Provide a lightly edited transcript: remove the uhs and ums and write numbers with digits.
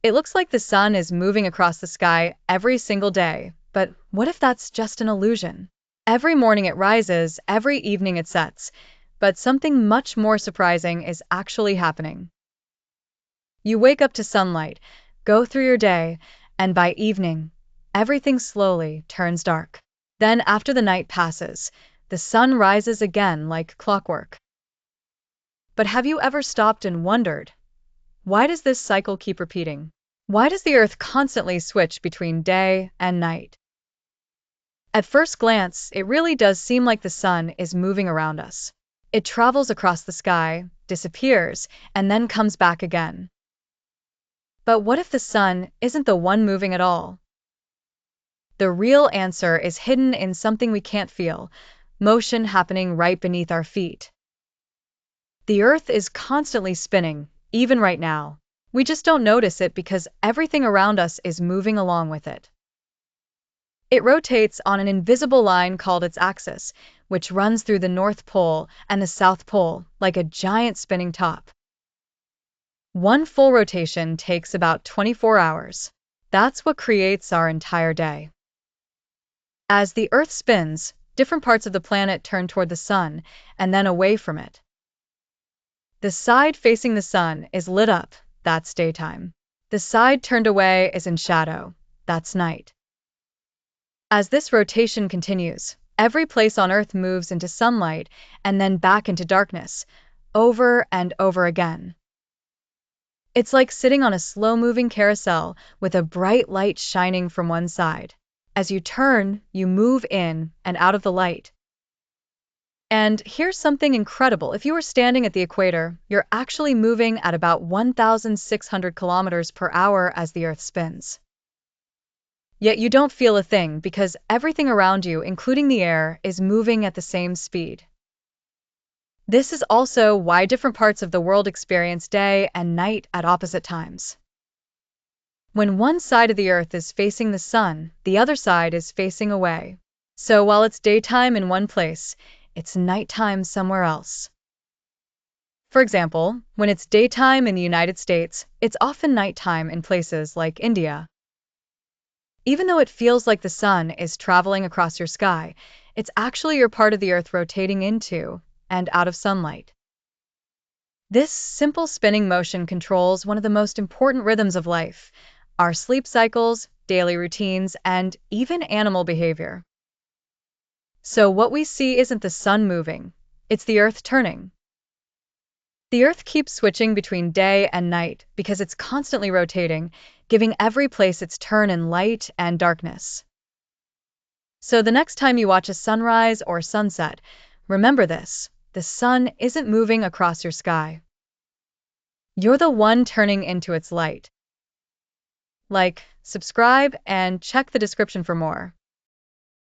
It looks like the sun is moving across the sky every single day, but what if that's just an illusion? Every morning it rises, every evening it sets, but something much more surprising is actually happening. You wake up to sunlight, go through your day, and by evening, everything slowly turns dark. Then, after the night passes, the sun rises again like clockwork. But have you ever stopped and wondered, why does this cycle keep repeating? Why does the Earth constantly switch between day and night? At first glance, it really does seem like the sun is moving around us. It travels across the sky, disappears, and then comes back again. But what if the sun isn't the one moving at all? The real answer is hidden in something we can't feel, motion happening right beneath our feet. The Earth is constantly spinning, even right now. We just don't notice it because everything around us is moving along with it. It rotates on an invisible line called its axis, which runs through the North Pole and the South Pole like a giant spinning top. One full rotation takes about 24 hours. That's what creates our entire day. As the Earth spins, different parts of the planet turn toward the sun and then away from it. The side facing the sun is lit up, that's daytime. The side turned away is in shadow, that's night. As this rotation continues, every place on Earth moves into sunlight and then back into darkness, over and over again. It's like sitting on a slow-moving carousel with a bright light shining from one side. As you turn, you move in and out of the light. And here's something incredible. If you were standing at the equator, you're actually moving at about 1,600 kilometers per hour as the Earth spins. Yet you don't feel a thing because everything around you, including the air, is moving at the same speed. This is also why different parts of the world experience day and night at opposite times. When one side of the Earth is facing the sun, the other side is facing away. So while it's daytime in one place, it's nighttime somewhere else. For example, when it's daytime in the United States, it's often nighttime in places like India. Even though it feels like the sun is traveling across your sky, it's actually your part of the Earth rotating into and out of sunlight. This simple spinning motion controls one of the most important rhythms of life, our sleep cycles, daily routines, and even animal behavior. So what we see isn't the sun moving, it's the Earth turning. The Earth keeps switching between day and night because it's constantly rotating, giving every place its turn in light and darkness. So the next time you watch a sunrise or sunset, remember this: the sun isn't moving across your sky. You're the one turning into its light. Like, subscribe, and check the description for more.